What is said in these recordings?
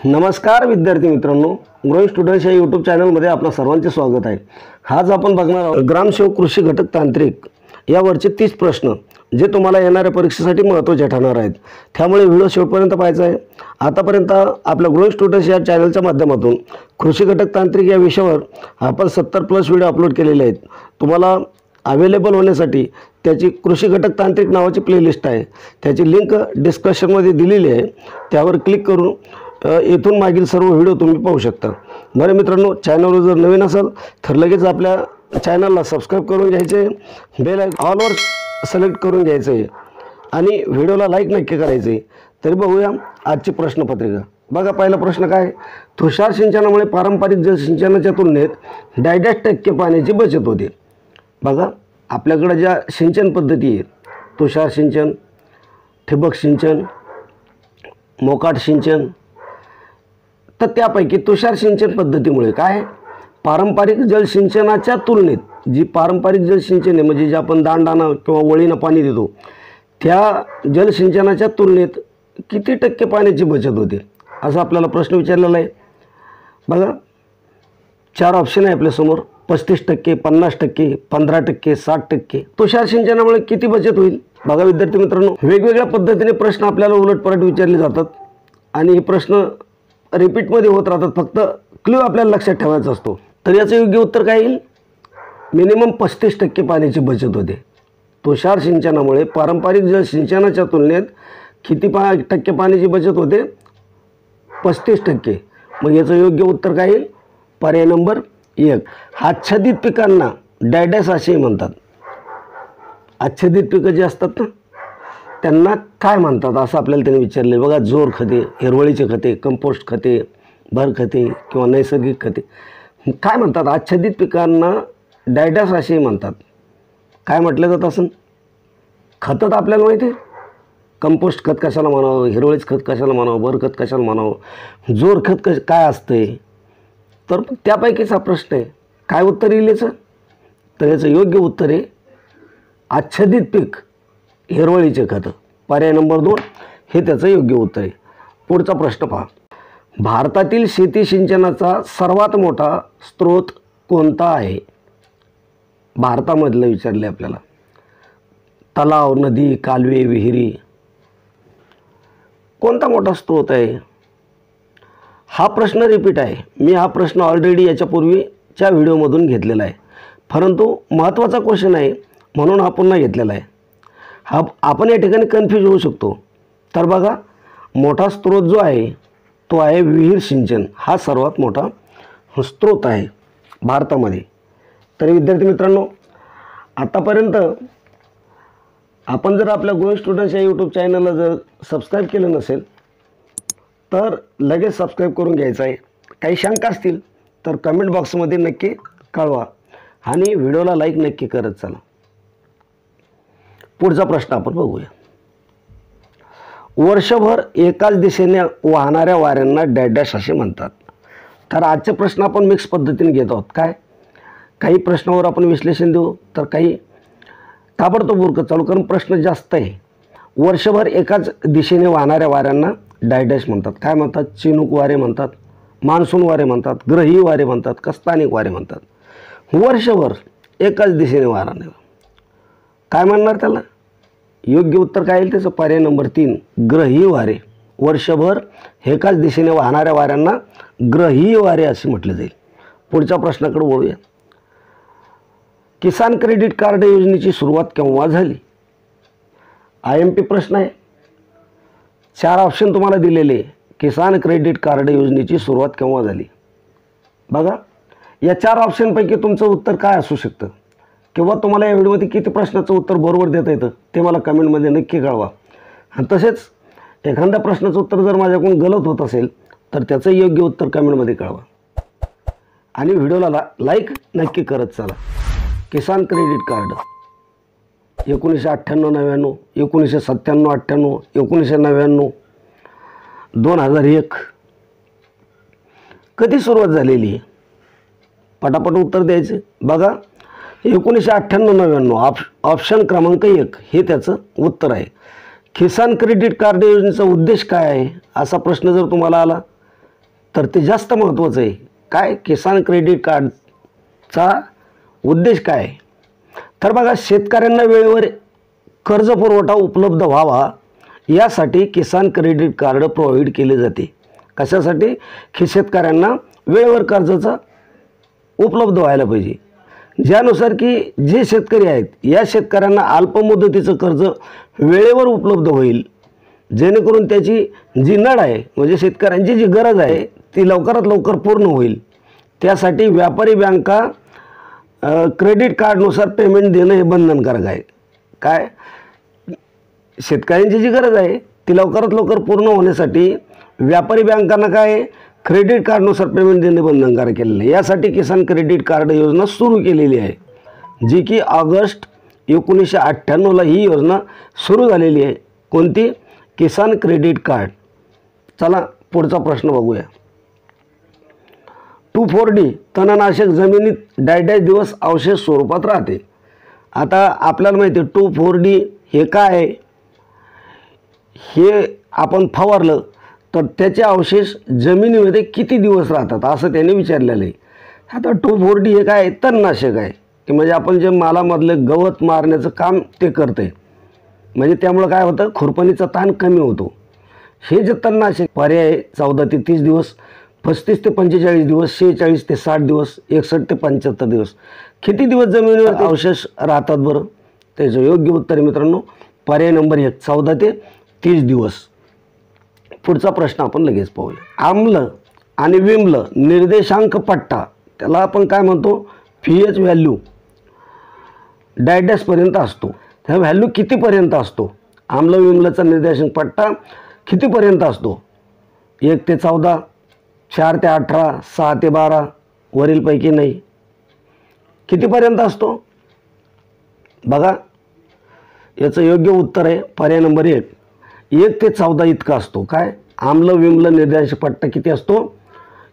नमस्कार विद्यार्थी मित्रांनो, ग्रोइंग स्टुडंट्स या यूट्यूब चॅनलमध्ये आपलं सर्वांचे स्वागत आहे। आज आपण बघणार आहोत ग्रामसेवक कृषी घटक तांत्रिक यावरचे 30 प्रश्न जे तुम्हाला येणाऱ्या परीक्षेसाठी महत्त्वाचे ठरणार आहेत। त्यामुळे व्हिडिओ शेवटपर्यंत पाहायचा आहे। आतापर्यंत आपल्या ग्रोइंग स्टुडंट्स या चॅनलच्या माध्यमातून कृषी घटक तांत्रिक या विषयावर आपण 70+ व्हिडिओ अपलोड केलेले आहेत। तुम्हाला अवेलेबल होण्यासाठी त्याची कृषी घटक तांत्रिक नावाची प्लेलिस्ट आहे, त्याची लिंक डिस्क्रिप्शनमध्ये दिलेली आहे। त्यावर क्लिक करून येथून मागील सर्व व्हिडिओ तुम्ही पाहू शकता। बरं मित्रांनो, चॅनलवर जर नवीन असाल तर लगेच आपल्या चॅनलला सबस्क्राईब करून घ्यायचे, बेल ऑलवर सिलेक्ट करून घ्यायचे आणि व्हिडिओला लाईक नक्की करायचे। तरी बघूया आजची प्रश्नपत्रिका। बघा, पहिला प्रश्न काय, तुषार सिंचनामुळे पारंपरिक जलसिंचनाच्या तुलनेत 10% पाण्याची बचत होते। बघा, आपल्याकडे ज्या सिंचन पद्धती आहेत, तुषार सिंचन, ठिबक सिंचन, मोकाट सिंचन, तर त्यापैकी तुषार सिंचन पद्धतीमुळे काय, पारंपरिक जलसिंचनाच्या तुलनेत जी पारंपरिक जलसिंचन आहे म्हणजे जे आपण दांडानं किंवा वळीनं पाणी देतो त्या जलसिंचनाच्या तुलनेत किती टक्के पाण्याची बचत होते असा आपल्याला प्रश्न विचारलेला आहे। बघा, 4 ऑप्शन आहे आपल्यासमोर, 35%, 50%, 15%, 60%। तुषार सिंचनामुळे किती बचत होईल? बघा विद्यार्थी मित्रांनो, वेगवेगळ्या पद्धतीने प्रश्न आपल्याला उलटपलट विचारले जातात आणि हे प्रश्न रिपीटमध्ये होत राहतात, फक्त क्ल्यू आपल्याला लक्षात ठेवायचा असतो। तर याचं योग्य उत्तर काय येईल? मिनिमम 35% पाण्याची बचत होते। तुषार सिंचनामुळे पारंपरिक जलसिंचनाच्या तुलनेत किती टक्के पाण्याची बचत होते? 35%। मग याचं योग्य उत्तर काय येईल? पर्याय नंबर 1। आच्छादित पिकांना डॅडॅस असे म्हणतात। आच्छादित पिकं जे असतात ना त्यांना काय म्हणतात असं आपल्याला त्यांनी विचारले। बघा, जोर खते, हिरवळीचे खते, कंपोस्ट खते, भर खते किंवा नैसर्गिक खते काय म्हणतात? आच्छादित पिकांना डॅडॅस असे म्हणतात। काय म्हटलं जातं असं? खतं तर आपल्याला माहिती आहे, कंपोस्ट खत कशाला म्हणावं, हिरवळीचं खत कशाला म्हणावं, भर खत कशाला म्हणावं, जोर खत काय असते? तर त्यापैकीच हा प्रश्न आहे। काय उत्तर येईल याचं? तर याचं योग्य उत्तर आहे आच्छादित पीक, हिरवळीचे खतं। पर्याय नंबर 2 हे त्याचं योग्य उत्तर आहे। पुढचा प्रश्न पहा, भारतातील शेती सिंचनाचा सर्वात मोठा स्रोत कोणता आहे? भारतामधलं विचारले आपल्याला। तलाव, नदी, कालवे, विहिरी, कोणता मोठा स्रोत आहे? हा प्रश्न रिपीट आहे। मी हा प्रश्न ऑलरेडी याच्यापूर्वीच्या व्हिडिओमधून घेतलेला आहे, परंतु महत्त्वाचा क्वेश्चन आहे म्हणून हा पुन्हा घेतलेला आहे। हा आपण या ठिकाणी कन्फ्यूज होऊ शकतो। तर बघा, मोठा स्रोत जो आहे तो आहे विहीर सिंचन, हा सर्वात मोठा स्रोत आहे भारतामध्ये। तरी विद्यार्थी मित्रांनो, आतापर्यंत आपण जर आपल्या ग्रोइंग स्टुडंट्स या यूट्यूब चॅनलला जर सबस्क्राईब केलं नसेल तर लगेच सबस्क्राईब करून घ्यायचं आहे। काही शंका असतील तर कमेंट बॉक्समध्ये नक्की कळवा आणि व्हिडिओला लाईक नक्की करत चला। पुढचा प्रश्न आपण बघूया, वर्षभर एकाच दिशेने वाहणाऱ्या वाऱ्यांना डॅडॅश असे म्हणतात। तर आजचे प्रश्न आपण मिक्स पद्धतीने घेत आहोत। काय, काही प्रश्नावर आपण विश्लेषण देऊ तर काही ताबडतोब उरकत चालू, कारण प्रश्न जास्त आहे। वर्षभर एकाच दिशेने वाहणाऱ्या वाऱ्यांना डॅडॅश म्हणतात। काय म्हणतात? चिनुक वारे म्हणतात, मान्सून वारे म्हणतात, ग्रही वारे म्हणतात का स्थानिक वारे म्हणतात? वर्षभर एकाच दिशेने वाहणारे काय म्हणणार त्याला? योग्य उत्तर काय येईल त्याचं? पर्याय नंबर 3 ग्रही वारे। वर्षभर एकाच दिशेने वाहणाऱ्या वाऱ्यांना ग्रही वारे असे म्हटले जाईल। पुढच्या प्रश्नाकडे वळूया, किसान क्रेडिट कार्ड योजनेची सुरुवात केव्हा झाली? IMP प्रश्न आहे। 4 ऑप्शन तुम्हाला दिलेले, किसान क्रेडिट कार्ड योजनेची सुरुवात केव्हा झाली? बघा, या 4 ऑप्शनपैकी तुमचं उत्तर काय असू शकतं किंवा तुम्हाला या व्हिडिओमध्ये किती प्रश्नाचं उत्तर बरोबर देता येतं ते मला कमेंटमध्ये नक्की कळवा। आणि तसेच एखाद्या प्रश्नाचं उत्तर जर माझ्याकडून गलत होत असेल तर त्याचं योग्य उत्तर कमेंटमध्ये कळवा आणि व्हिडिओला लाईक नक्की करत चला। किसान क्रेडिट कार्ड 1998-99, 1997-98, 1999, 2001 कधी सुरुवात झालेली आहे? पटापट उत्तर द्यायचे। बघा, 1998-99 ऑप्शन क्रमांक 1 हे त्याचं उत्तर आहे। किसान क्रेडिट कार्ड योजनेचा उद्देश काय आहे असा प्रश्न जर तुम्हाला आला तर ते जास्त महत्त्वाचं आहे. काय किसान क्रेडिट कार्डचा उद्देश काय आहे? तर बघा, शेतकऱ्यांना वेळेवर कर्ज पुरवठा उपलब्ध व्हावा यासाठी किसान क्रेडिट कार्ड प्रोव्हाइड केले जाते. कशासाठी? की शेतकऱ्यांना वेळेवर कर्जाचा उपलब्ध व्हायला पाहिजे. ज्यानुसार की जे शेतकरी आहेत या शेतकऱ्यांना अल्पमुदतीचं कर्ज वेळेवर उपलब्ध होईल, जेणेकरून त्याची जी नड आहे म्हणजे शेतकऱ्यांची जी गरज आहे ती लवकरात लवकर पूर्ण होईल. त्यासाठी व्यापारी बँका क्रेडिट कार्डनुसार पेमेंट देणं हे बंधनकारक आहे. काय? शेतकऱ्यांची जी गरज आहे ती लवकरात लवकर पूर्ण होण्यासाठी व्यापारी बँकांना काय क्रेडिट कार्डनुसार पेमेंट देणे बंधनकारक केलेलं आहे. यासाठी किसान क्रेडिट कार्ड योजना सुरू केलेली आहे, जी की ऑगस्ट 1998ला ही योजना सुरू झालेली आहे. कोणती? किसान क्रेडिट कार्ड. चला पुढचा प्रश्न बघूया. 2,4-D तणनाशक जमिनीत डॅश दिवस अवशेष स्वरूपात राहते. आता आपल्याला माहिती आहे 2,4-D हे काय आहे? हे आपण फवारलं तर त्याचे अवशेष जमिनीमध्ये किती दिवस राहतात असं त्यांनी विचारलेलं आहे. आता 2,4-D हे काय? तणनाशक आहे, की म्हणजे आपण जे मालामधले गवत मारण्याचं काम ते करते. म्हणजे त्यामुळं काय होतं? खुरपणीचा ताण कमी होतो. हे जे तणनाशक पर्याय 14 ते 30 दिवस, 35 ते 45 दिवस, 46 ते 60 दिवस, 61 ते 75 दिवस. किती दिवस जमिनीवर अवशेष राहतात बरं? त्याचं योग्य उत्तर आहे मित्रांनो पर्याय नंबर 1, 14 ते 30 दिवस. पुढचा प्रश्न आपण लगेच पाहूया. आम्ल आणि विम्ल निर्देशांक पट्टा, त्याला आपण काय म्हणतो? pH व्हॅल्यू डॅशपर्यंत असतो. त्या व्हॅल्यू कितीपर्यंत असतो? आम्ल विम्लचा निर्देशांक पट्टा कितीपर्यंत असतो? 1 ते 14, 4 ते 18, 6 ते 12, वरीलपैकी नाही. कितीपर्यंत असतो? बघा, याचं योग्य उत्तर आहे पर्याय नंबर 1, 1 ते 14 इतका असतो. काय? आम्ल विम्ल निर्देशांक पट्टा किती असतो?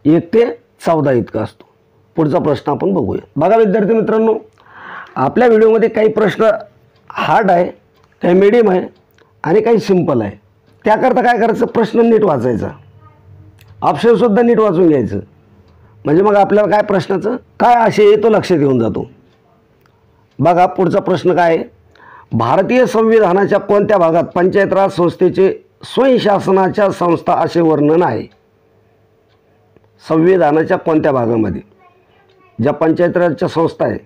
1 ते 14 इतका असतो. पुढचा प्रश्न आपण बघूया. बघा विद्यार्थी मित्रांनो, आपल्या व्हिडिओमध्ये काही प्रश्न हार्ड आहे, काही मीडियम आहे आणि काही सिंपल आहे. त्याकरता काय करायचं? प्रश्न नीट वाचायचा, ऑप्शनसुद्धा नीट वाचून घ्यायचं. म्हणजे मग आपल्याला काय प्रश्नाचं काय आशय आहे तो लक्षात येऊन जातो. बघा पुढचा प्रश्न काय आहे? भारतीय संविधानाच्या कोणत्या भागात पंचायत राज संस्थेचे स्वयंशासनाच्या संस्था असे वर्णन आहे? संविधानाच्या कोणत्या भागामध्ये ज्या पंचायत राजच्या संस्था आहे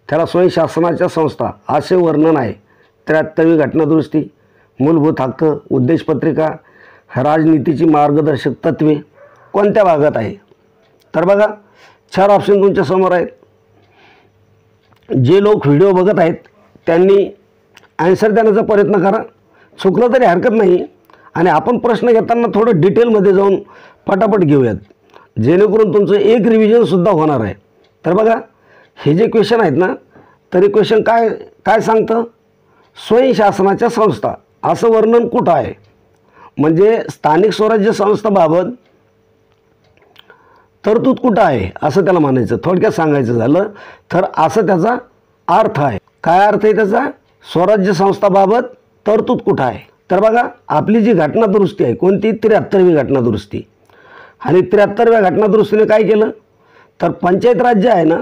त्याला स्वयंशासनाच्या संस्था असे वर्णन आहे? 73वी घटनादुरुस्ती, मूलभूत हक्क, उद्देशपत्रिका, राजनीतीची मार्गदर्शक तत्वे कोणत्या भागात आहे? तर बघा 4 ऑप्शन तुमच्या समोर आहेत. जे लोक व्हिडिओ बघत आहेत त्यांनी आन्सर देण्याचा प्रयत्न करा, चुकलं तरी हरकत नाही. आणि आपण प्रश्न घेताना थोडं डिटेलमध्ये जाऊन पटापट घेऊयात, जेणेकरून तुमचं एक रिव्हिजनसुद्धा होणार आहे. तर बघा हे जे क्वेश्चन आहेत ना, तरी क्वेश्चन काय काय सांगतं? स्वयंशासनाच्या संस्था असं वर्णन कुठं आहे? म्हणजे स्थानिक स्वराज्य संस्थाबाबत तरतूद कुठं आहे असं त्याला म्हणायचं. थोडक्यात सांगायचं झालं तर असं त्याचा अर्थ आहे. काय अर्थ आहे त्याचा? स्वराज्य संस्थाबाबत तरतूद कुठं आहे? तर बघा आपली जी घटनादुरुस्ती आहे कोणती? 73वी घटनादुरुस्ती. आणि 73व्या घटनादुरुस्तीने काय केलं? तर पंचायत राज जे आहे ना,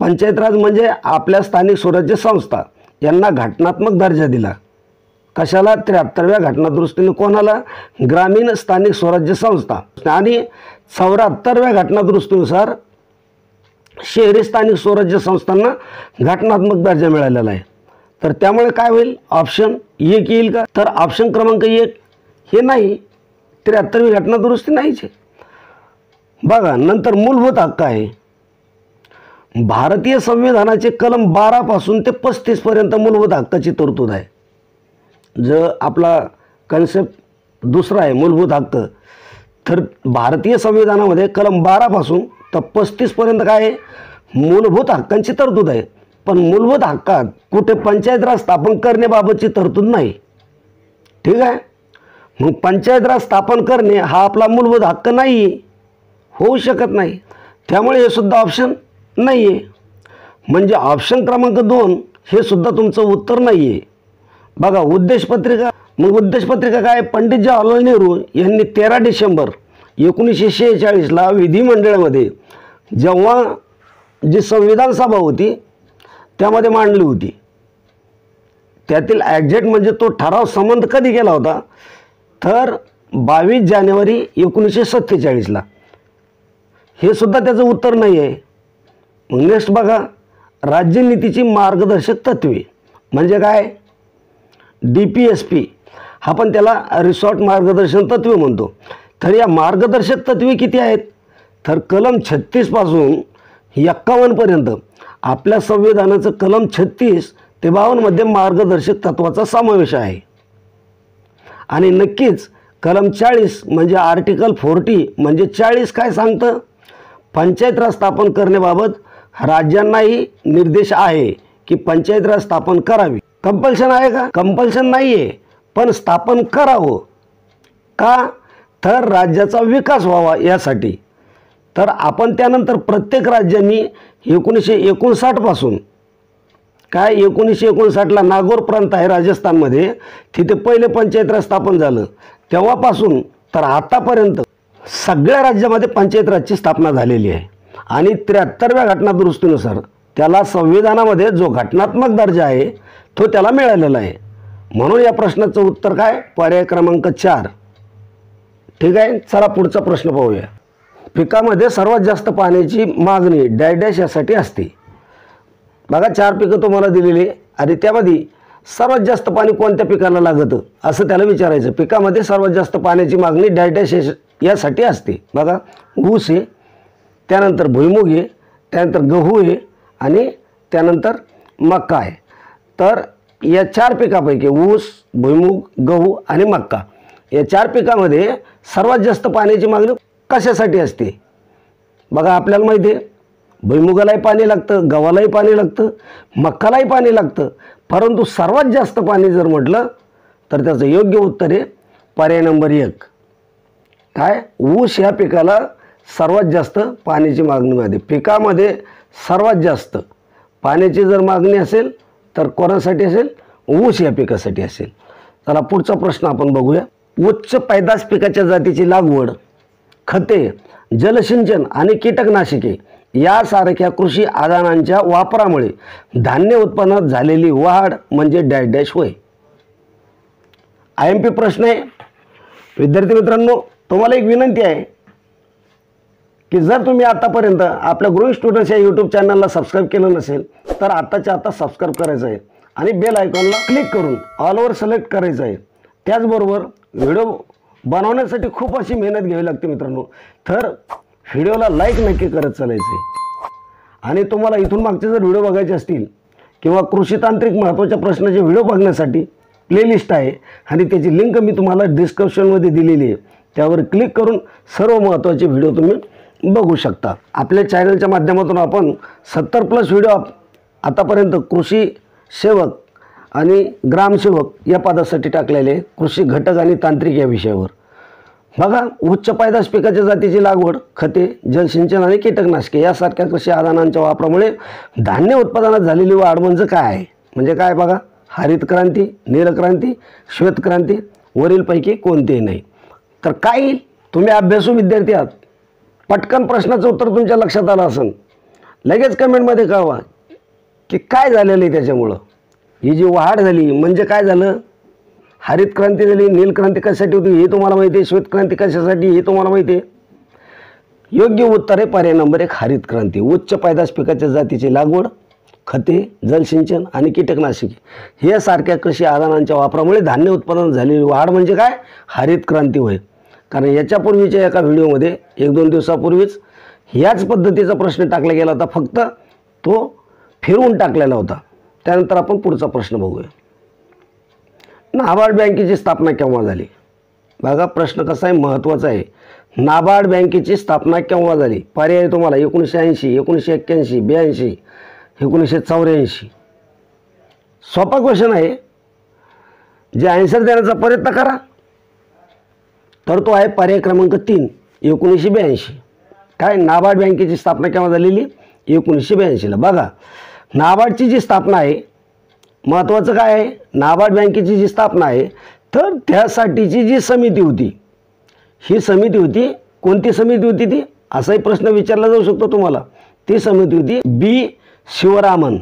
पंचायत राज म्हणजे आपल्या स्थानिक स्वराज्य संस्था यांना घटनात्मक दर्जा दिला. कशाला? 73व्या घटनादुरुस्तीने कोणाला? ग्रामीण स्थानिक स्वराज्य संस्था. आणि 74व्या घटनादुरुस्तीनुसार शहरी स्थानिक स्वराज्य संस्थांना घटनात्मक दर्जा मिळालेला आहे. तर त्यामुळे काय होईल? ऑप्शन 1 येईल का? तर ऑप्शन क्रमांक 1 हे नाही, 73वी घटनादुरुस्ती नाहीच आहे. बघा नंतर मूलभूत हक्क आहे. भारतीय संविधानाचे कलम 12 पासून ते 35 पर्यंत मूलभूत हक्काची तरतूद आहे. जर आपला कन्सेप्ट दुसरा आहे मूलभूत हक्क, तर भारतीय संविधानामध्ये कलम 12 पासून तर 35 पर्यंत काय आहे? मूलभूत हक्कांची तरतूद आहे. पण मूलभूत हक्कात कुठे पंचायत राज स्थापन करण्याबाबतची तरतूद नाही. ठीक आहे, मग पंचायत राज स्थापन करणे हा आपला मूलभूत हक्क नाही, होऊ शकत नाही. त्यामुळे हे सुद्धा ऑप्शन नाही आहे. म्हणजे ऑप्शन क्रमांक 2 हे सुद्धा तुमचं उत्तर नाही आहे. बघा उद्देशपत्रिका, मग उद्देशपत्रिका काय? पंडित जवाहरलाल नेहरू यांनी 13 डिसेंबर 1946ला विधिमंडळामध्ये जेव्हा जी संविधान सभा होती त्यामध्ये मांडली होती, त्यातील ॲक्झॅक्ट म्हणजे तो ठराव संमत कधी केला होता तर 22 जानेवारी 1947ला. हे सुद्धा त्याचं उत्तर नाही आहे. मग नेक्स्ट बघा, राज्यनीतीची मार्गदर्शक तत्वे म्हणजे काय? DPSP, आपण त्याला रिसॉर्ट मार्गदर्शन तत्वे म्हणतो. तर या मार्गदर्शक तत्वे किती आहेत तर कलम 36 पासून 51 पर्यंत आपल्या संविधानाचं कलम 36 ते 52 मध्ये मार्गदर्शक तत्वाचा समावेश आहे. आणि नक्कीच कलम 40 म्हणजे आर्टिकल 40 म्हणजे 40 काय सांगतं? पंचायत राज स्थापन करण्याबाबत राज्यांनाही निर्देश आहे की पंचायत राज स्थापन करावी. कंपल्शन आहे का? कंपल्शन नाही आहे, पण स्थापन करावं. का? तर राज्याचा विकास व्हावा यासाठी. तर आपण त्यानंतर प्रत्येक राज्यांनी 1959 पासून काय 1959ला नागौर प्रांत आहे राजस्थानमध्ये, तिथे पहिले पंचायत राज स्थापन झालं. तेव्हापासून तर आतापर्यंत सगळ्या राज्यामध्ये पंचायत राजची स्थापना झालेली आहे. आणि 73व्या घटना दुरुस्तीनुसार त्याला संविधानामध्ये जो घटनात्मक दर्जा आहे तो त्याला मिळालेला आहे. म्हणून या प्रश्नाचं उत्तर काय? पर्याय क्रमांक 4. ठीक आहे, चला पुढचा प्रश्न पाहूया. पिकामध्ये सर्वात जास्त पाण्याची मागणी डॅश यासाठी असते. बघा 4 पिकं तुम्हाला दिलेली आणि त्यामध्ये सर्वात जास्त पाणी कोणत्या पिकाला लागतं असं त्याला विचारायचं. पिकामध्ये सर्वात जास्त पाण्याची मागणी डॅश यासाठी असते. बघा ऊस आहे, त्यानंतर भुईमुग आहे, त्यानंतर गहू आहे आणि त्यानंतर मका आहे. तर या 4 पिकापैकी ऊस, भुईमुग, गहू आणि मका या 4 पिकामध्ये सर्वात जास्त पाण्याची मागणी कशासाठी असते? बघा आपल्याला माहिती आहे भुईमुगालाही पाणी लागतं, गव्हालाही पाणी लागतं, मक्कालाही पाणी लागतं, परंतु सर्वात जास्त पाणी जर म्हटलं तर त्याचं योग्य उत्तर आहे पर्याय नंबर 1. काय? ऊस या पिकाला सर्वात जास्त पाण्याची मागणीमध्ये, पिकामध्ये सर्वात जास्त पाण्याची जर मागणी असेल तर कोणासाठी असेल? ऊस या पिकासाठी असेल. चला पुढचा प्रश्न आपण बघूया. उच्च पैदास पिकाच्या जातीची लागवड, खते, जलसिंचन आणि कीटकनाशके यासारख्या कृषी आदानांच्या वापरामुळे धान्य उत्पन्नात झालेली वाढ म्हणजे डॅश होय. IMP प्रश्न आहे. विद्यार्थी मित्रांनो, तुम्हाला एक विनंती आहे की जर तुम्ही आतापर्यंत आपल्या ग्रोइंग स्टुडंट्स या यूट्यूब चॅनलला सबस्क्राईब केलं नसेल तर आताच्या आता सबस्क्राईब करायचं आहे आणि बेल आयकॉनला क्लिक करून ऑलवर सिलेक्ट करायचं आहे. त्याचबरोबर व्हिडिओ बनवण्यासाठी खूप अशी मेहनत घ्यावी लागते मित्रांनो, तर व्हिडिओला लाईक नक्की करत चालायचे. आणि तुम्हाला इथून मागचे जर व्हिडिओ बघायचे असतील किंवा कृषी तांत्रिक महत्त्वाच्या प्रश्नाचे व्हिडिओ बघण्यासाठी प्लेलिस्ट आहे आणि त्याची लिंक मी तुम्हाला डिस्क्रिप्शनमध्ये दिलेली आहे. त्यावर क्लिक करून सर्व महत्त्वाचे व्हिडिओ तुम्ही बघू शकता. आपल्या चॅनलच्या माध्यमातून आपण 70+ व्हिडिओ आतापर्यंत कृषी सेवक आणि ग्रामसेवक या पदासाठी टाकलेले, कृषी घटक आणि तांत्रिक या विषयावर. बघा उच्च पैदास पिकाच्या जातीची लागवड, खते, जलसिंचन आणि कीटकनाशके यासारख्या कृषी आदानांच्या वापरामुळे धान्य उत्पादनात झालेली वाढ म्हणजे काय आहे? म्हणजे काय बघा, हरित क्रांती, नीलक्रांती, श्वेतक्रांती, वरीलपैकी कोणतेही नाही. तर काय येईल? तुम्ही अभ्यासू विद्यार्थी आहात, पटकन प्रश्नाचं उत्तर तुमच्या लक्षात आलं असेल. लगेच कमेंटमध्ये कळवा की काय झालेलं आहे त्याच्यामुळं. ही जी वाढ झाली म्हणजे काय झालं? हरित क्रांती झाली, नीलक्रांती कशासाठी होती हे तुम्हाला माहिती आहे, श्वेतक्रांती कशासाठी हे तुम्हाला माहिती आहे. योग्य उत्तर आहे पर्याय नंबर 1 हरित क्रांती. उच्च पैदास पिकाच्या जातीची लागवड, खते, जलसिंचन आणि कीटकनाशके हे सारख्या कृषी आदानांच्या वापरामुळे धान्य उत्पादन झालेली वाढ म्हणजे काय? हरित क्रांती होय. कारण याच्यापूर्वीच्या एका व्हिडिओमध्ये 1-2 दिवसापूर्वीच याच पद्धतीचा प्रश्न टाकला गेला होता, फक्त तो फिरवून टाकलेला होता. त्यानंतर आपण पुढचा प्रश्न बघूया. नाबार्ड बँकेची स्थापना केव्हा झाली? बघा प्रश्न कसा आहे, महत्त्वाचा आहे. नाबार्ड बँकेची स्थापना केव्हा झाली? पर्याय तुम्हाला 1980, 1981, 82, 1984. सोपा क्वेश्चन आहे, जे आन्सर देण्याचा प्रयत्न करा. तर तो आहे पर्याय क्रमांक 3 1982. काय? नाबार्ड बँकेची स्थापना केव्हा झालेली? 1982ला. बघा नाबार्डची जी स्थापना आहे, महत्त्वाचं काय आहे, नाबार्ड बँकेची जी स्थापना आहे तर त्यासाठीची जी समिती होती, ही समिती होती कोणती समिती होती ती, असाही प्रश्न विचारला जाऊ शकतो तुम्हाला. ती समिती होती बी शिवरामन.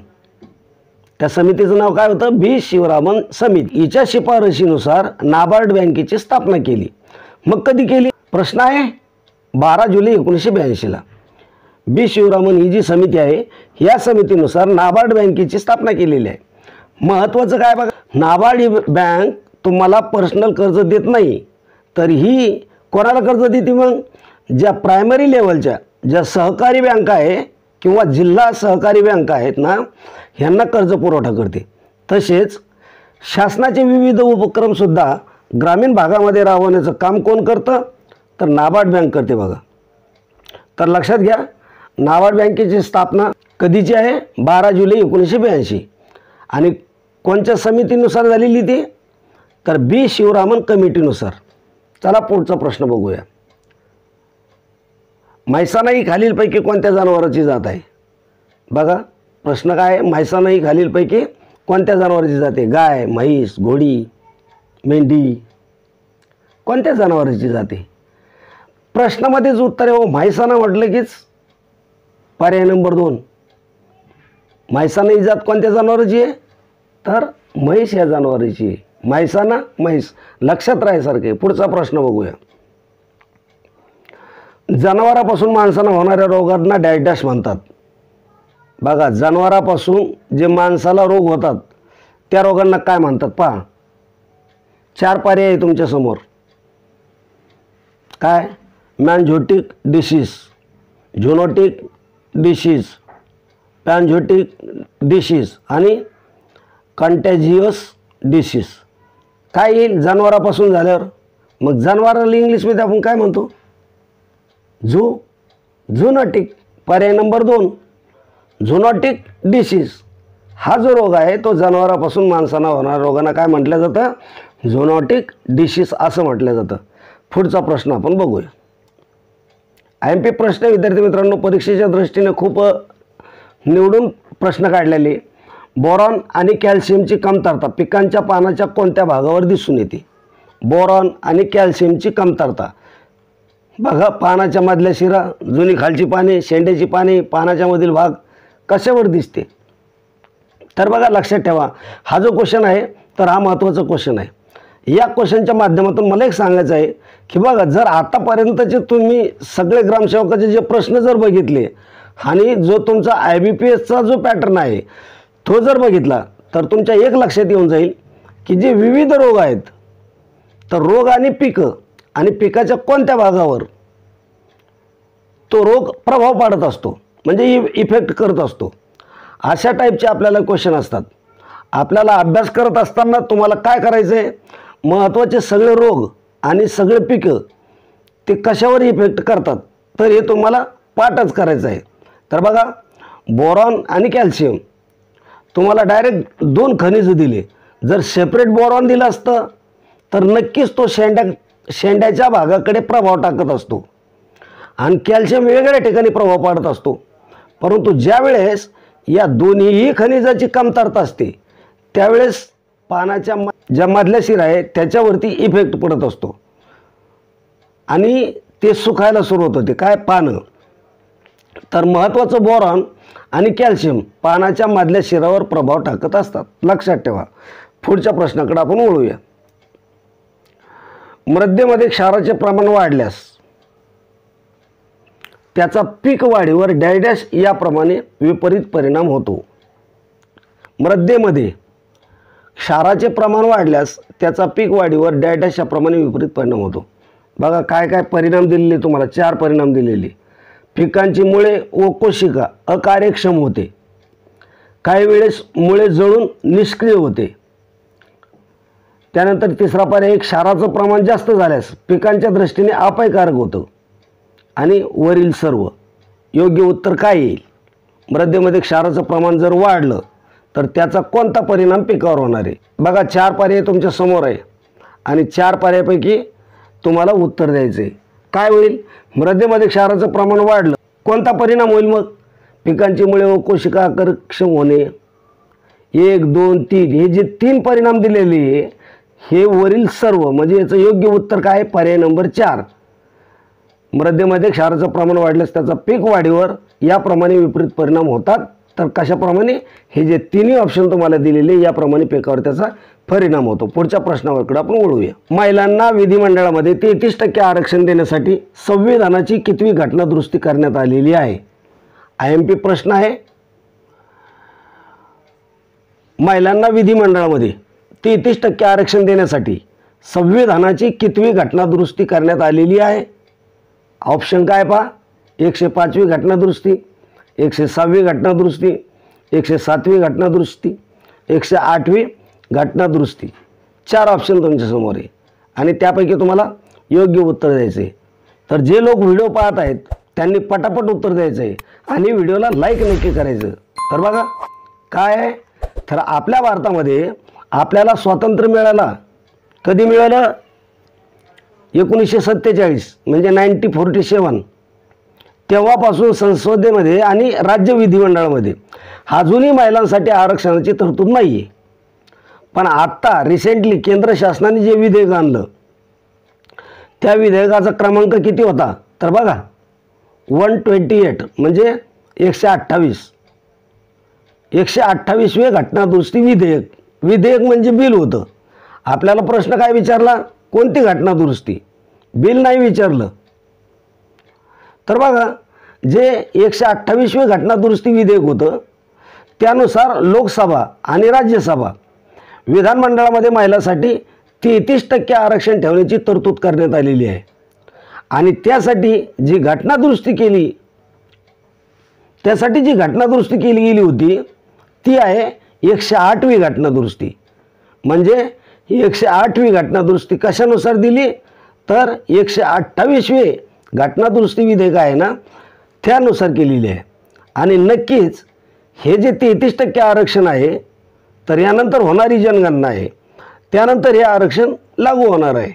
त्या समितीचं नाव काय होतं, बी शिवरामन समिती. हिच्या शिफारशीनुसार नाबार्ड बँकेची स्थापना केली. मग कधी केली प्रश्न आहे, 12 जुलै 1982ला. बी शिवरामन ही जी समिती आहे, या समितीनुसार नाबार्ड बँकेची स्थापना केलेली आहे. महत्त्वाचं काय बघा, नाबार्ड ही बँक तुम्हाला पर्सनल कर्ज देत नाही, तर ही कोणाला कर्ज देते, मग ज्या प्रायमरी लेवलच्या ज्या सहकारी बँका आहे किंवा जिल्हा सहकारी बँका आहेत ना, ह्यांना कर्ज पुरवठा करते. तसेच शासनाचे विविध उपक्रमसुद्धा ग्रामीण भागामध्ये राबवण्याचं काम कोण करतं, तर नाबार्ड बँक करते बघा. तर लक्षात घ्या, नाबार्ड बँकेची स्थापना कधीची आहे, 12 जुलै 1982. आणि कोणत्या समितीनुसार झालेली ती, तर बी शिवरामन कमिटीनुसार. चला पुढचा प्रश्न बघूया. म्हैसाणा ही खालीलपैकी कोणत्या जनावराची जात आहे. बघा प्रश्न काय आहे, म्हैसाणा ही खालीलपैकी कोणत्या जनावराची जात आहे. गाय, म्हैस, घोडी, मेंढी, कोणत्या जनावराची जाते. प्रश्नामध्येच उत्तर आहे हो. म्हैसाणा म्हटलं कीच पर्याय नंबर 2. म्हैसाणा ही जात कोणत्या जनावराची आहे, तर म्हैस या जनावराची आहे. म्हैसाणा म्हैस, लक्षात राहायसारखे. पुढचा प्रश्न बघूया. जनावरापासून माणसांना होणाऱ्या रोगांना डॅश डॅश म्हणतात. बघा जनावरापासून जे माणसाला रोग होतात त्या रोगांना काय म्हणतात पहा. 4 पर्याय आहे तुमच्यासमोर. काय, मॅनझोटिक डिसीज, झोनोटिक डिसीज, पॅनझोटिक डिसीज आणि कंटॅजियस डिसीज. काय येईल जनावरापासून झाल्यावर, मग जनावराला इंग्लिशमध्ये आपण काय म्हणतो, झूनोटिक. पर्याय नंबर 2 झूनोटिक डिसीज. हा जो रोग आहे तो जनावरापासून माणसांना होणाऱ्या रोगांना काय म्हटलं जातं, झूनोटिक डिसीज असं म्हटलं जातं. पुढचा प्रश्न आपण बघूया. IMP प्रश्न विद्यार्थी मित्रांनो परीक्षेच्या दृष्टीने खूप निवडून प्रश्न काढलेले. बोरॉन आणि कॅल्शियमची कमतरता पिकांच्या पानाच्या कोणत्या भागावर दिसून येते. बोरॉन आणि कॅल्शियमची कमतरता. बघा पानाच्या मधल्या शिरा, जुनी खालची पाने, शेंड्याची पाने, पानाच्या मधील भाग कशावर दिसते. तर बघा लक्षात ठेवा, हा जो क्वेश्चन आहे तर हा महत्त्वाचा क्वेश्चन आहे. या क्वेश्चनच्या माध्यमातून मला एक सांगायचं आहे की बघा जर आतापर्यंतचे तुम्ही सगळे ग्रामसेवकाचे जे प्रश्न जर बघितले आणि जो तुमचा IBPSचा जो पॅटर्न आहे तो जर बघितला तर तुमच्या एक लक्षात येऊन जाईल की जे विविध रोग आहेत, तर रोग आणि पिकं आणि पिकाच्या कोणत्या भागावर तो रोग प्रभाव पाडत असतो, म्हणजे इफेक्ट करत असतो. अशा टाईपचे आपल्याला क्वेश्चन असतात. आपल्याला अभ्यास करत असताना तुम्हाला काय करायचं आहे, महत्त्वाचे सगळे रोग आणि सगळे पिकं ते कशावर इफेक्ट करतात तर हे तुम्हाला पाठच करायचं आहे. तर बघा बोरॉन आणि कॅल्शियम तुम्हाला डायरेक्ट 2 खनिज दिले. जर सेपरेट बोरॉन दिलं असतं तर नक्कीच तो शेंड्याच्या भागाकडे प्रभाव टाकत असतो आणि कॅल्शियम वेगळ्या ठिकाणी प्रभाव पाडत असतो. परंतु ज्यावेळेस या दोन्हीही खनिजाची कमतरता असते त्यावेळेस पानाच्या ज्या मधल्या शिरा आहे त्याच्यावरती इफेक्ट पडत असतो आणि ते सुकायला सुरुवात होते. काय, पानं. तर महत्त्वाचं बोरॉन आणि कॅल्शियम पानाच्या मधल्या शिरावर प्रभाव टाकत असतात. लक्षात ठेवा. पुढच्या प्रश्नाकडे आपण वळूया. मृदेमध्ये क्षाराचे प्रमाण वाढल्यास त्याचा पीक वाढीवर डॅश डॅश याप्रमाणे विपरीत परिणाम होतो. मृदेमध्ये क्षाराचे प्रमाण वाढल्यास त्याचा पीक वाढीवर डॅश डॅश याप्रमाणे विपरीत परिणाम होतो. बघा काय काय परिणाम दिलेले तुम्हाला, 4 परिणाम दिलेले. पिकांची मुळे व कोशिका अकार्यक्षम होते. काही वेळेस मुळे जळून निष्क्रिय होते. त्यानंतर तिसरा पर्याय, क्षाराचं प्रमाण जास्त झाल्यास पिकांच्या दृष्टीने अपायकारक होतं. आणि वरील सर्व योग्य उत्तर काय येईल. मृदेमध्ये क्षाराचं प्रमाण जर वाढलं तर त्याचा कोणता परिणाम पिकावर होणार आहे. बघा 4 पर्याय तुमच्या समोर आहे आणि 4 पर्यायापैकी तुम्हाला उत्तर द्यायचं आहे. काय होईल, मृदेमध्ये क्षाराचं प्रमाण वाढलं कोणता परिणाम होईल, मग पिकांची मुळे व कोशिका अकार्यक्षम होणे. 1, 2, 3 हे जे 3 परिणाम दिलेले हे वरील सर्व, म्हणजे याचं योग्य उत्तर काय, पर्याय नंबर 4. मृदेमध्ये क्षाराचं प्रमाण वाढल्यास त्याचा पीक वाढीवर याप्रमाणे विपरीत परिणाम होतात. तर कशाप्रमाणे? हे जे तिन्ही ऑप्शन तुम्हाला दिलेले याप्रमाणे पिकावर त्याचा परिणाम होतो. पुढच्या प्रश्नावरकडे आपण वळूया. महिलांना विधिमंडळामध्ये 33% आरक्षण देण्यासाठी संविधानाची कितवी घटना दुरुस्ती करण्यात आलेली आहे? IMP प्रश्न आहे. महिलांना विधिमंडळामध्ये 33% आरक्षण देण्यासाठी संविधानाची कितवी घटना दुरुस्ती करण्यात आलेली आहे? ऑप्शन काय पहा. 105वी घटना दुरुस्ती, 106वी घटना दुरुस्ती, 107वी घटना दुरुस्ती, 108वी घटना दुरुस्ती. 4 ऑप्शन तुमच्यासमोर आहे आणि त्यापैकी तुम्हाला योग्य उत्तर द्यायचं आहे. तर जे लोक व्हिडिओ पाहत आहेत त्यांनी पटापट उत्तर द्यायचं आहे आणि व्हिडिओला लाईक नक्की करायचं. तर बघा काय आहे. तर आपल्या भारतामध्ये आपल्याला स्वातंत्र्य मिळालं कधी मिळालं? 1947 म्हणजे 1947. तेव्हापासून संसदेमध्ये आणि राज्य विधिमंडळामध्ये अजूनही महिलांसाठी आरक्षणाची तरतूद नाही आहे. पण आत्ता रिसेंटली केंद्र शासनाने जे विधेयक आणलं त्या विधेयकाचा क्रमांक किती होता? तर बघा 128 म्हणजे 128. 128वे घटना दुरुस्ती विधेयक. विधेयक म्हणजे बिल होतं. आपल्याला प्रश्न काय विचारला? कोणती घटना दुरुस्ती? बिल नाही विचारलं. तर बघा जे 128वे घटना दुरुस्ती विधेयक होतं त्यानुसार लोकसभा आणि राज्यसभा विधानमंडळामध्ये महिलांसाठी 33% आरक्षण ठेवण्याची तरतूद करण्यात आलेली आहे. आणि त्यासाठी जी घटना दुरुस्ती केली गेली होती ती आहे 108वी घटना दुरुस्ती. म्हणजे 108वी घटना दुरुस्ती कशानुसार दिली? तर 128वे घटना दुरुस्ती विधेयक आहे ना त्यानुसार केलेली आहे. आणि नक्कीच हे जे 33% आरक्षण आहे तर यानंतर होणारी जनगणना आहे त्यानंतर हे आरक्षण लागू होणार आहे.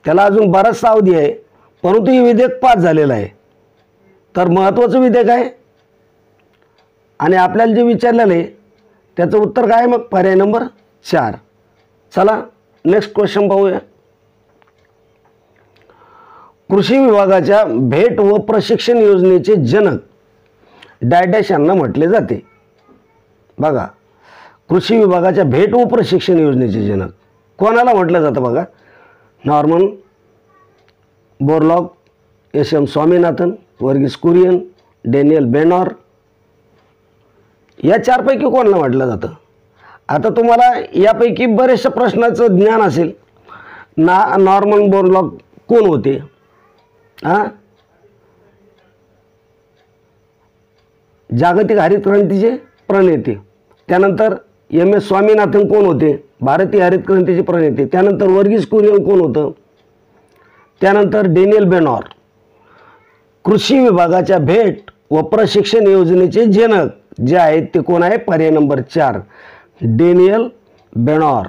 त्याला अजून बराचसा अवधी आहे परंतु हे विधेयक पास झालेलं आहे. तर महत्त्वाचं विधेयक आहे आणि आपल्याला जे विचारलेलं आहे त्याचं उत्तर काय आहे? मग पर्याय नंबर 4. चला नेक्स्ट क्वेश्चन पाहूया. कृषी विभागाच्या भेट व प्रशिक्षण योजनेचे जनक डॅश यांना म्हटले जाते. बघा कृषी विभागाच्या भेट व प्रशिक्षण योजनेचे जनक कोणाला म्हटलं जातं? बघा Norman Borlaug, SM Swaminathan, Verghese Kurien, Daniel Benor. या 4 पैकी कोणाला म्हटलं जातं? आता तुम्हाला यापैकी बरेचशा प्रश्नाचं ज्ञान असेल. नॉर्मन बोरलॉग कोण होते? जागतिक हरित क्रांतीचे प्रणेते. त्यानंतर MS स्वामीनाथन कोण होते? भारतीय हरित क्रांतीचे प्रणेते. त्यानंतर वर्गीस कुरियन कोण होतं? त्यानंतर डॅनियल बेनॉर. कृषी विभागाच्या भेट व प्रशिक्षण योजनेचे जनक जे आहेत ते कोण आहे? पर्याय नंबर 4 डॅनियल बेनॉर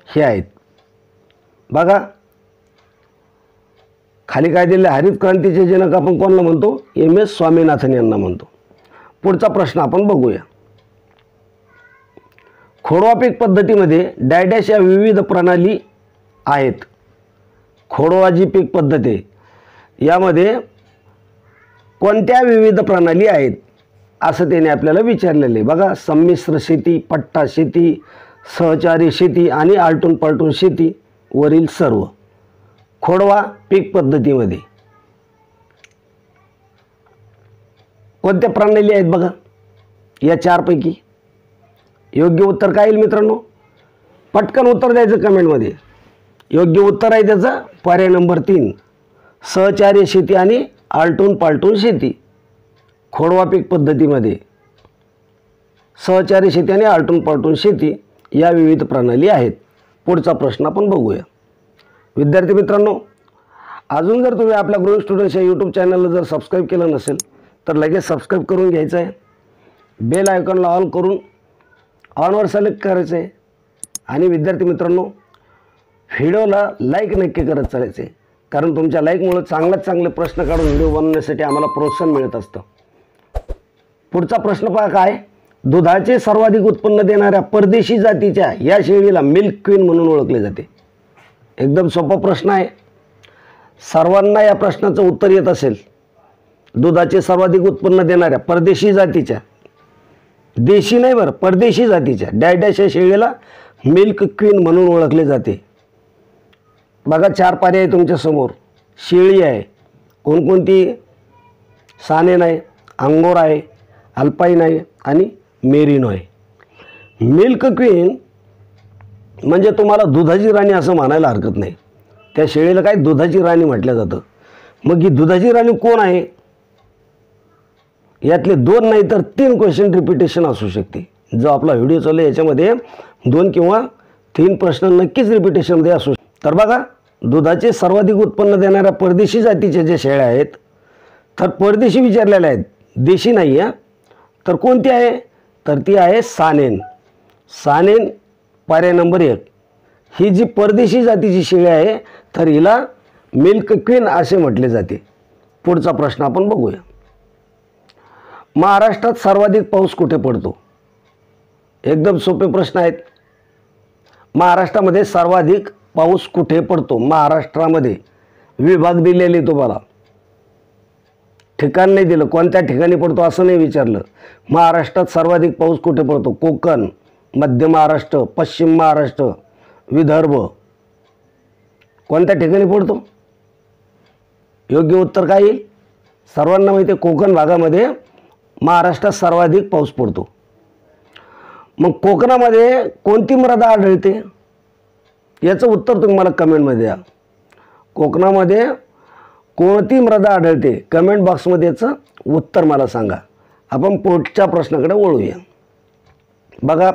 हे आहेत. बघा खाली काय दिले? हरित क्रांतीचे जनक आपण कोणाला म्हणतो? MS स्वामीनाथन यांना म्हणतो. पुढचा प्रश्न आपण बघूया. खोडवा पीक पद्धतीमध्ये डॅश या विविध प्रणाली आहेत. खोडवा जी पीक पद्धत आहे यामध्ये कोणत्या विविध प्रणाली आहेत असं त्याने आपल्याला विचारलेले. बघा संमिश्र शेती, पट्टा शेती, सहचारी शेती आणि आलटून पालटून शेती वरील सर्व. खोडवा पीक पद्धतीमध्ये कोणत्या प्रणाली आहेत? बघा या 4 पैकी योग्य उत्तर काय येईल मित्रांनो? पटकन उत्तर द्यायचं कमेंटमध्ये. योग्य उत्तर आहे त्याचं पर्याय नंबर 3 सहचार्य शेती आणि आलटून पालटून शेती. खोडवा पीक पद्धतीमध्ये सहचार्य शेती आणि आलटून पालटून शेती या विविध प्रणाली आहेत. पुढचा प्रश्न आपण बघूया. विद्यार्थी मित्रांनो अजून जर तुम्ही आपल्या ग्रोइंग स्टुडंट्स या यूट्यूब चॅनलला जर सबस्क्राईब केलं नसेल तर लगेच सबस्क्राईब करून घ्यायचं आहे. बेल आयकॉनला ऑल करून ऑनवर सिलेक्ट करायचं आहे. आणि विद्यार्थी मित्रांनो व्हिडिओला लाईक नक्की करत चालायचे कारण तुमच्या लाईकमुळे चांगले प्रश्न काढून व्हिडिओ बनवण्यासाठी आम्हाला प्रोत्साहन मिळत असतं. पुढचा प्रश्न पहा काय? दुधाचे सर्वाधिक उत्पन्न देणाऱ्या परदेशी जातीच्या या शेळीला मिल्क क्वीन म्हणून ओळखले जाते. एकदम सोपा प्रश्न आहे. सर्वांना या प्रश्नाचं उत्तर येत असेल. दुधाचे सर्वाधिक उत्पन्न देणाऱ्या परदेशी जातीच्या, देशी नाही बरं, परदेशी जातीच्या डॅश या शेळीला मिल्क क्वीन म्हणून ओळखले जाते. बघा 4 पर्याय तुमच्या समोर. शेळी आहे, कोणकोणती? सानेन आहे, अंगोरा आहे, अल्पाईन आहे आणि मेरिनो आहे. मिल्क क्वीन म्हणजे तुम्हाला दुधाची राणी असं म्हणायला हरकत नाही. त्या शेळीला काय दुधाची राणी म्हटलं जातं. मग ही दुधाची राणी कोण आहे? यातले 2 नाही तर 3 क्वेश्चन रिपिटेशन असू शकते. जो आपला व्हिडिओ चालू आहे याच्यामध्ये 2 किंवा 3 प्रश्न नक्कीच रिपिटेशनमध्ये असू. तर बघा, दुधाचे सर्वाधिक उत्पन्न देणाऱ्या परदेशी जातीच्या ज्या शेळ्या आहेत, तर परदेशी विचारलेल्या आहेत, देशी नाही आहे. तर कोणती आहे? तर ती आहे सानेन. सानेन पर्याय नंबर 1. ही जी परदेशी जातीची शेळी आहे तर हिला मिल्क क्वीन असे म्हटले जाते. पुढचा प्रश्न आपण बघूया. महाराष्ट्रात सर्वाधिक पाऊस कुठे पडतो? एकदम सोपे प्रश्न आहेत. महाराष्ट्रामध्ये सर्वाधिक पाऊस कुठे पडतो? महाराष्ट्रामध्ये विभाग दिलेले तुम्हाला, ठिकाण नाही दिलं, कोणत्या ठिकाणी पडतो असं नाही विचारलं. महाराष्ट्रात सर्वाधिक पाऊस कुठे पडतो? कोकण, मध्य महाराष्ट्र, पश्चिम महाराष्ट्र, विदर्भ, कोणत्या ठिकाणी पडतो? योग्य उत्तर काय येईल? सर्वांना माहिती आहे कोकण भागामध्ये महाराष्ट्रात सर्वाधिक पाऊस पडतो. मग कोकणामध्ये कोणती मृदा आढळते? याचं उत्तर तुम्ही मला कमेंटमध्ये द्या. कोकणामध्ये कोणती मृदा आढळते? कमेंट बॉक्समध्ये याचं उत्तर मला सांगा. आपण पुढच्या प्रश्नाकडे वळूया. बघा,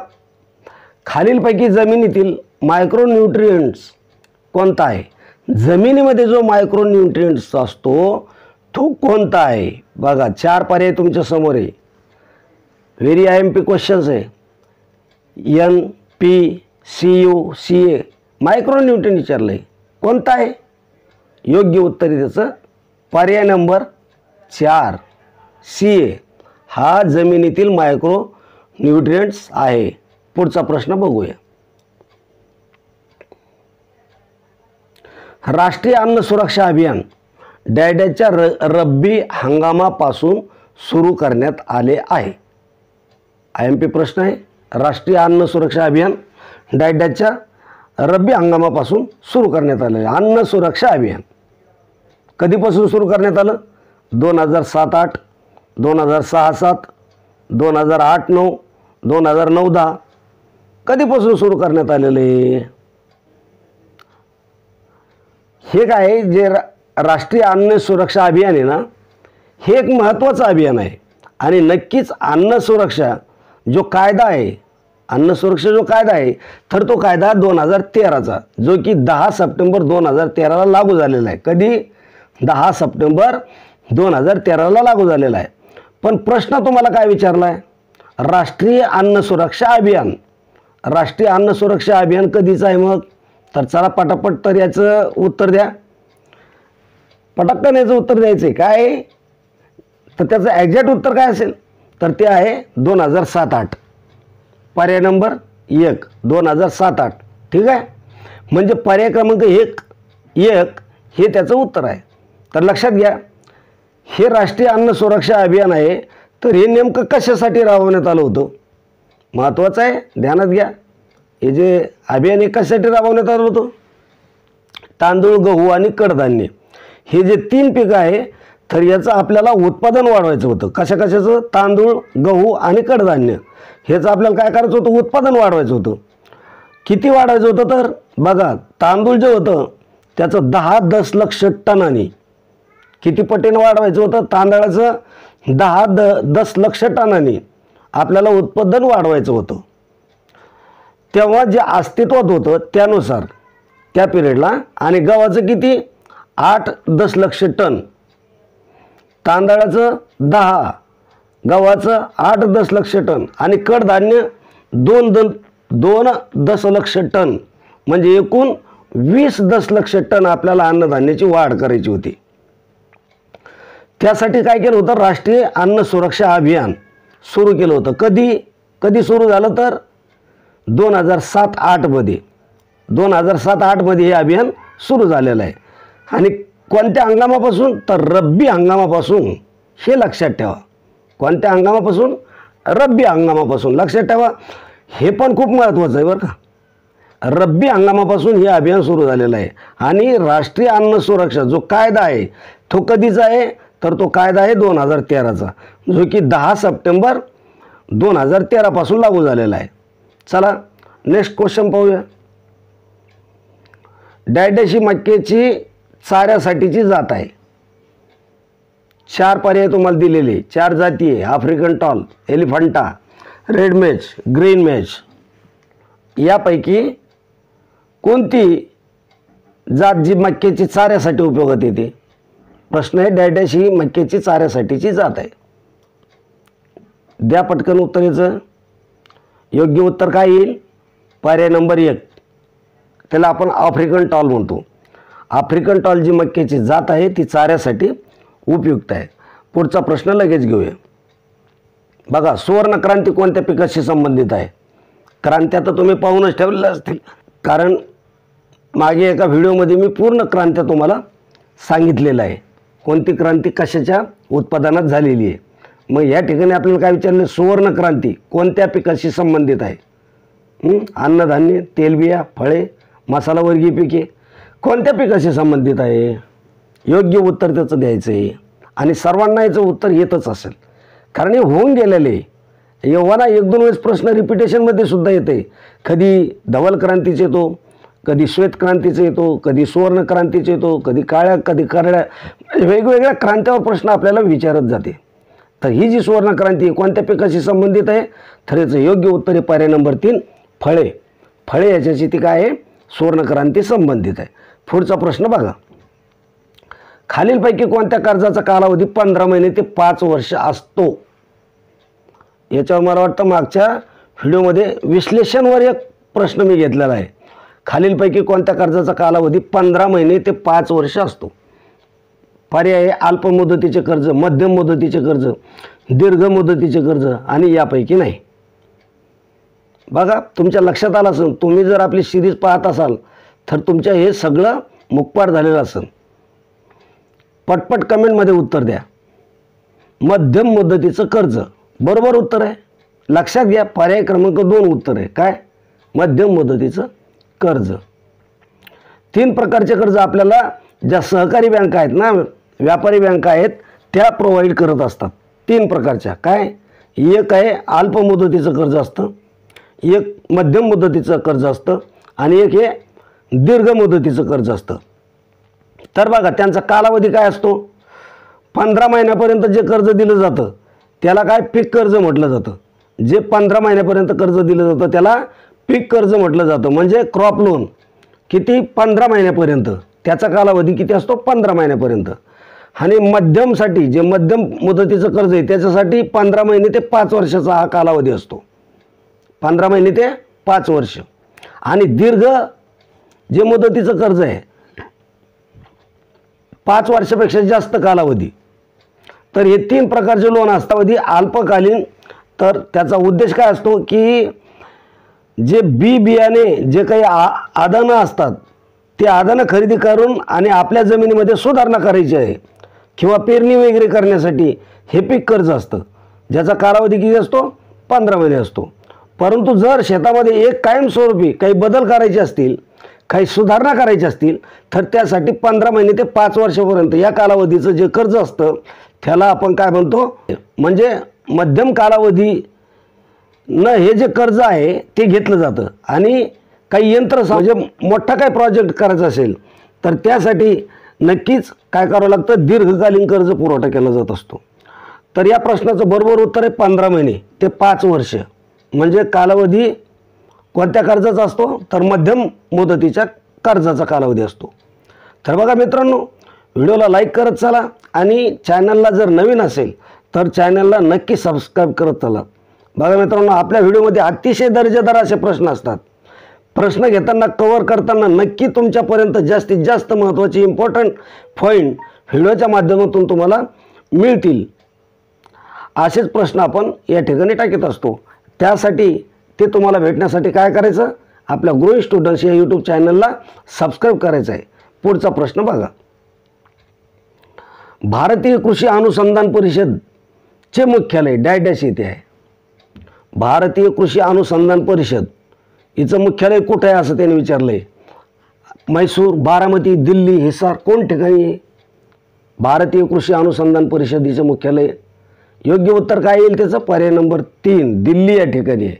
खालीलपैकी जमिनीतील मायक्रोन्यूट्रिएंट्स कोणता आहे? जमिनीमध्ये जो मायक्रोन्यूट्रिएंट्स असतो तो कोणता आहे? बघा 4 पर्याय तुमच्या समोर आहे. व्हेरी IMP क्वेश्चन्स आहे. NPCU CA मायक्रोन्यूट्रिएंट विचारलं आहे, कोणता आहे? योग्य उत्तर आहे त्याचं पर्याय नंबर 4 CA हा जमिनीतील मायक्रोन्यूट्रिएंट्स आहे. पुढचा प्रश्न बघूया. राष्ट्रीय अन्न सुरक्षा अभियान डॅडच्या रब्बी हंगामापासून सुरू करण्यात आले आहे. IMP प्रश्न आहे. राष्ट्रीय अन्न सुरक्षा अभियान डॅडच्या रब्बी हंगामापासून सुरू करण्यात आले. अन्न सुरक्षा अभियान कधीपासून सुरू करण्यात आलं? 2007-8, 2006-7, 2008-9, 2009-10 कधीपासून सुरू करण्यात आलेलं आहे? हे काय जे राष्ट्रीय अन्न सुरक्षा अभियान आहे ना, हे एक महत्त्वाचं अभियान आहे. आणि नक्कीच अन्न सुरक्षा जो कायदा आहे, अन्न सुरक्षा जो कायदा आहे, तर तो कायदा 2013चा, जो की 10 सप्टेंबर 2013ला लागू झालेला आहे. कधी? 10 सप्टेंबर 2013ला लागू झालेला आहे. पण प्रश्न तुम्हाला काय विचारला आहे? राष्ट्रीय अन्न सुरक्षा अभियान. राष्ट्रीय अन्न सुरक्षा अभियान कधीचं आहे मग? तर चला पटापट तर याचं उत्तर द्या. पटकन याचं उत्तर द्यायचं आहे. काय? तर त्याचं एक्झॅक्ट उत्तर काय असेल? तर ते आहे 2007-8 पर्याय नंबर 1 2007-8. ठीक आहे. म्हणजे पर्याय क्रमांक 1 हे त्याचं उत्तर आहे. तर लक्षात घ्या, हे राष्ट्रीय अन्न सुरक्षा अभियान आहे. तर हे नेमकं कशासाठी राबवण्यात आलं होतं? महत्त्वाचं आहे, ध्यानात घ्या. हे जे अभियान हे कशासाठी राबवण्यात आलं होतं? तांदूळ, गहू आणि कडधान्य हे जे 3 पिकं आहे, तर याचं आपल्याला उत्पादन वाढवायचं होतं. कशाचं? तांदूळ, गहू आणि कडधान्य ह्याचं आपल्याला काय करायचं होतं? उत्पादन वाढवायचं होतं. किती वाढवायचं होतं? तर बघा, तांदूळ जे होतं त्याचं 10-10 लक्ष टनांनी किती पटीनं वाढवायचं होतं? तांदळाचं 10-10 लक्ष टनांनी आपल्याला उत्पादन वाढवायचं होतं. तेव्हा जे अस्तित्वात होतं त्यानुसार त्या पिरियडला. आणि गव्हाचं किती? 8-10 लक्ष टन, तांदळाचं 10, गव्हाचं 8-10 लक्ष टन आणि कडधान्य 2 दशलक्ष टन, म्हणजे एकूण 20 दशलक्ष टन आपल्याला अन्नधान्याची वाढ करायची होती. त्यासाठी काय केलं होतं? राष्ट्रीय अन्न सुरक्षा अभियान सुरू केलं होतं. कधी सुरू झालं? तर 2007-8 मध्ये. 2007-8 मध्ये हे अभियान सुरू झालेलं आहे. आणि कोणत्या हंगामापासून? तर रब्बी हंगामापासून, हे लक्षात ठेवा. कोणत्या हंगामापासून? रब्बी हंगामापासून. लक्षात ठेवा, हे पण खूप महत्त्वाचं आहे बरं का. रब्बी हंगामापासून हे अभियान सुरू झालेलं आहे. आणि राष्ट्रीय अन्न सुरक्षा जो कायदा आहे तो कधीचा आहे? तर तो कायदा आहे 2013चा, जो की 10 सप्टेंबर 2013 पासून लागू झालेला आहे. चला नेक्स्ट क्वेश्चन पाहूया. डॅडॅश मक्याची चाऱ्यासाठीची जात आहे. 4 पर्याय तुम्हाला दिलेले, 4 जाती आहे. आफ्रिकन टॉल, एलिफंटा, रेड मेच, ग्रीन मेच. यापैकी कोणती जात जी मक्याची चाऱ्यासाठी उपयोगात येते? प्रश्न आहे, डॅडॅश ही मक्याची चाऱ्यासाठीची जात आहे. द्या पटकन उत्तरेचं. योग्य उत्तर काय येईल? पर्याय नंबर 1, त्याला आपण आफ्रिकन टॉल म्हणतो. आफ्रिकन टॉल जी मक्याची जात आहे ती चाऱ्यासाठी उपयुक्त आहे. पुढचा प्रश्न लगेच घेऊया. बघा, सुवर्ण क्रांती कोणत्या पिकाशी संबंधित आहे? क्रांत्या तर तुम्ही पाहूनच ठेवलेल्या असतील, कारण मागे एका व्हिडिओमध्ये मी पूर्ण क्रांत्या तुम्हाला सांगितलेलं आहे. कोणती क्रांती कशाच्या उत्पादनात झालेली आहे. मग या ठिकाणी आपल्याला काय विचारले? सुवर्ण क्रांती कोणत्या पिकाशी संबंधित आहे? अन्नधान्य, तेलबिया, फळे, मसालावर्गीय पिके कोणत्या पिकाशी संबंधित आहे? योग्य उत्तर त्याचं द्यायचं आहे. आणि सर्वांना याचं उत्तर येतच असेल, कारण हे होऊन गेलेले. एव्हाना 1-2 वेळेस प्रश्न रिपिटेशनमध्ये सुद्धा येते. कधी धवल क्रांतीचे येतो, कधी श्वेत क्रांतीचा येतो, कधी सुवर्ण क्रांतीचा येतो, कधी काळ्या, कधी करड्या, वेगवेगळ्या क्रांत्यावर प्रश्न आपल्याला विचारत जाते. तर ही जी सुवर्ण क्रांती आहे कोणत्या पिकाशी संबंधित आहे? तर याचं योग्य उत्तर आहे पर्याय नंबर 3, फळे. फळे याच्याशी ती काय आहे? सुवर्ण क्रांती संबंधित आहे. पुढचा प्रश्न बघा. खालीलपैकी कोणत्या कर्जाचा कालावधी 15 महिने ते 5 वर्ष असतो? याच्यावर मला वाटतं मागच्या व्हिडिओमध्ये विश्लेषणवर एक प्रश्न मी घेतलेला आहे. खालीलपैकी कोणत्या कर्जाचा कालावधी 15 महिने ते 5 वर्ष असतो? पर्याय आहे अल्प मुदतीचे कर्ज, मध्यम मुदतीचे कर्ज, दीर्घ मुदतीचे कर्ज आणि यापैकी नाही. बघा, तुमच्या लक्षात आलं असेल, तुम्ही जर आपली सिरीज पाहत असाल तर तुमच्या हे सगळं मुखपाठ झालेलं असेल. पटपट कमेंटमध्ये उत्तर द्या. मध्यम मुदतीचं कर्ज बरोबर उत्तर आहे. लक्षात घ्या, पर्याय क्रमांक 2 उत्तर आहे. काय? मध्यम मुदतीचं कर्ज. 3 प्रकारचे कर्ज आपल्याला ज्या सहकारी बँका आहेत ना, व्यापारी बँका आहेत, त्या प्रोव्हाइड करत असतात. 3 प्रकारच्या. काय? एक आहे अल्प मुदतीचं कर्ज असतं, एक मध्यम मुदतीचं कर्ज असतं आणि एक हे दीर्घ मुदतीचं कर्ज असतं. तर बघा, त्यांचा कालावधी काय असतो? 15 महिन्यापर्यंत जे कर्ज दिलं जातं त्याला काय? पीक कर्ज म्हटलं जातं. जे 15 महिन्यापर्यंत कर्ज दिलं जातं त्याला पीक कर्ज म्हटलं जातं. म्हणजे क्रॉप लोन किती? 15 महिन्यापर्यंत. त्याचा कालावधी किती असतो? 15 महिन्यापर्यंत. आणि मध्यमसाठी जे मध्यम मुदतीचं कर्ज आहे त्याच्यासाठी 15 महिने ते 5 वर्षाचा हा कालावधी असतो. 15 महिने ते 5 वर्ष. आणि दीर्घ जे मुदतीचं कर्ज आहे 5 वर्षापेक्षा जास्त कालावधी. तर हे 3 प्रकारचे लोन असतात. अल्पकालीन, तर त्याचा उद्देश काय असतो की जे बियाणे जे काही आदानं असतात ते आदानं खरेदी करून आणि आपल्या जमिनीमध्ये सुधारणा करायची आहे किंवा पेरणी वगैरे करण्यासाठी हे पीक कर्ज असतं, ज्याचा कालावधी किती असतो? 15 महिने असतो. परंतु जर शेतामध्ये एक कायमस्वरूपी काही बदल करायचे असतील, काही सुधारणा करायची असतील, तर त्यासाठी 15 महिने ते 5 वर्षापर्यंत या कालावधीचं जे कर्ज असतं त्याला आपण काय म्हणतो? म्हणजे मध्यम कालावधी न हे जे कर्ज आहे ते घेतलं जातं. आणि काही यंत्र म्हणजे मोठा काही प्रोजेक्ट करायचा असेल तर त्यासाठी नक्कीच काय करावं लागतं? दीर्घकालीन कर्ज पुरवठा केला जात असतो. तर या प्रश्नाचं बरोबर उत्तर आहे 15 महिने ते 5 वर्ष. म्हणजे कालावधी कोणत्या कर्जाचा असतो? तर मध्यम मुदतीच्या कर्जाचा कालावधी असतो. तर बघा मित्रांनो, व्हिडिओला लाईक करत चला आणि चॅनलला जर नवीन असेल तर चॅनलला नक्की सबस्क्राईब करत चला. बघा मित्रांनो, आपल्या व्हिडिओमध्ये अतिशय दर्जेदार असे प्रश्न असतात. प्रश्न घेताना, कव्हर करताना नक्की तुमच्यापर्यंत जास्तीत जास्त महत्त्वाचे इम्पॉर्टंट पॉईंट व्हिडिओच्या माध्यमातून तुम्हाला मिळतील. असेच प्रश्न आपण या ठिकाणी टाकत असतो. त्यासाठी ते तुम्हाला भेटण्यासाठी काय करायचं? आपल्या ग्रोइंग स्टुडंट्स या यूट्यूब चॅनलला सबस्क्राईब करायचं आहे. पुढचा प्रश्न बघा. भारतीय कृषी अनुसंधान परिषदचे मुख्यालय डॅश डॅश येथे आहे. भारतीय कृषी अनुसंधान परिषद हिचं मुख्यालय कुठं आहे असं त्यांनी विचारलं आहे. म्हैसूर, बारामती, दिल्ली, हिसार कोण ठिकाणी आहे? भारतीय कृषी अनुसंधान परिषदेचं मुख्यालय. योग्य उत्तर काय येईल त्याचं? पर्याय नंबर 3 दिल्ली या ठिकाणी आहे.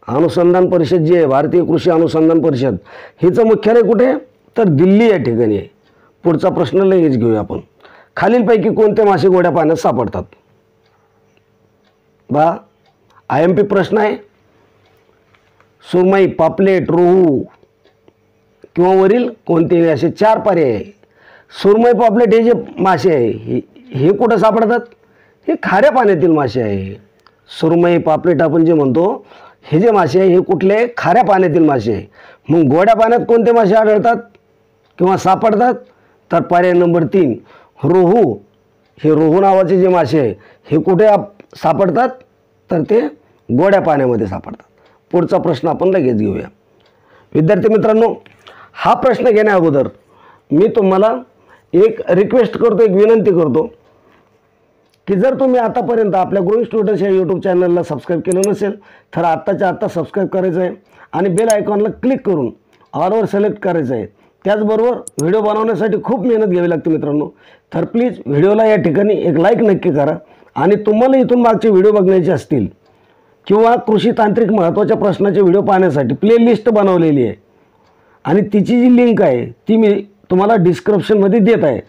अनुसंधान परिषद जी आहे भारतीय कृषी अनुसंधान परिषद हिचं मुख्यालय कुठे आहे? तर दिल्ली या ठिकाणी आहे. पुढचा प्रश्न लगेच घेऊया आपण. खालीलपैकी कोणते मासे गोड्या पाण्यात सापडतात? IMP प्रश्न आहे. सुरमई, पापलेट, रोहू किंवा वरील कोणते असे 4 पर्याय आहे. सुरमई, पापलेट हे जे मासे आहे हे कुठं सापडतात? हे खाऱ्या पाण्यातील मासे आहे. सुरमई, पापलेट आपण जे म्हणतो हे जे मासे आहे हे कुठले? खाऱ्या पाण्यातील मासे आहे. मग गोड्या पाण्यात कोणते मासे आढळतात किंवा सापडतात? तर पर्याय नंबर 3 रोहू. हे रोहू नावाचे जे मासे आहे हे कुठे सापडतात? तर ते गोड्या पाण्यामध्ये सापडतात. पुढचा प्रश्न आपण लगेच घेऊया. विद्यार्थी मित्रांनो, हा प्रश्न घेण्या अगोदर मी तुम्हाला एक रिक्वेस्ट करतो, एक विनंती करतो की जर तुम्ही आतापर्यंत आपल्या ग्रोइंग स्टुडंट्स या यूट्यूब चॅनलला सबस्क्राईब केलं नसेल तर आत्ताच्या आत्ता सबस्क्राईब करायचं आहे आणि बेल आयकॉनला क्लिक करून ऑलवर सिलेक्ट करायचं आहे. त्याचबरोबर व्हिडिओ बनवण्यासाठी खूप मेहनत घ्यावी लागते मित्रांनो. तर प्लीज व्हिडिओला या ठिकाणी एक लाईक नक्की करा. आणि तुम्हाला इथून मागचे व्हिडिओ बघण्याचे असतील किंवा कृषी तांत्रिक महत्त्वाच्या प्रश्नाचे व्हिडिओ पाहण्यासाठी प्लेलिस्ट बनवलेली आहे आणि तिची जी लिंक आहे ती मी तुम्हाला डिस्क्रिप्शनमध्ये देत आहे.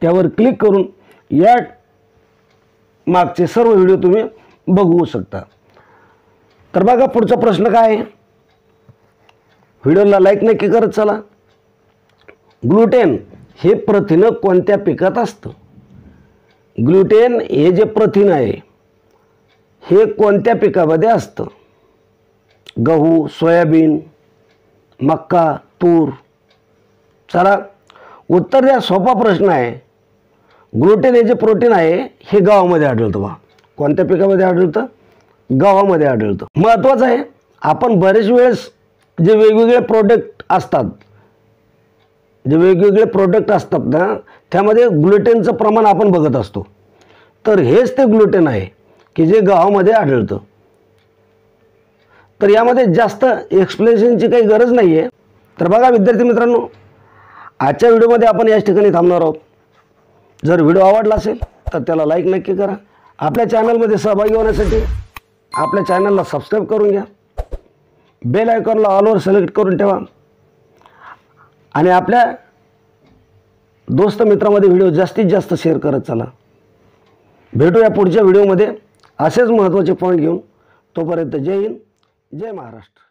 त्यावर क्लिक करून या मागचे सर्व व्हिडिओ तुम्ही बघू शकता. तर बघा पुढचा प्रश्न काय आहे. व्हिडिओला लाईक नक्की करत चला. ग्लुटेन हे प्रथिन कोणत्या पिकात असतं? ग्लुटेन हे जे प्रथिन आहे हे कोणत्या पिकामध्ये असतं? गहू, सोयाबीन, मक्का, तूर. चला उत्तर द्या. सोपा प्रश्न आहे. ग्लुटेन हे जे प्रोटीन आहे हे गव्हामध्ये आढळतं. कोणत्या पिकामध्ये आढळतं? गव्हामध्ये आढळतं. महत्त्वाचं आहे, आपण बरेच वेळेस जे वेगवेगळे प्रोडक्ट असतात ना त्यामध्ये ग्लुटेनचं प्रमाण आपण बघत असतो. तर हेच ते ग्लुटेन आहे की जे गव्हामध्ये आढळतं. तर यामध्ये जास्त एक्सप्लेनेशनची काही गरज नाही आहे. तर बघा विद्यार्थी मित्रांनो, आजच्या व्हिडिओमध्ये आपण याच ठिकाणी थांबणार आहोत. जर व्हिडिओ आवडला असेल तर त्याला लाईक नक्की करा. आपल्या चॅनलमध्ये सहभागी होण्यासाठी आपल्या चॅनलला सबस्क्राईब करून घ्या. बेल आयकॉनला ऑलवर सिलेक्ट करून ठेवा आणि आपल्या दोस्त मित्रांमध्ये व्हिडिओ जास्तीत जास्त शेअर करत चला. भेटूया पुढच्या व्हिडिओमध्ये असेच महत्त्वाचे पॉईंट घेऊन. तोपर्यंत जय हिंद, जय महाराष्ट्र.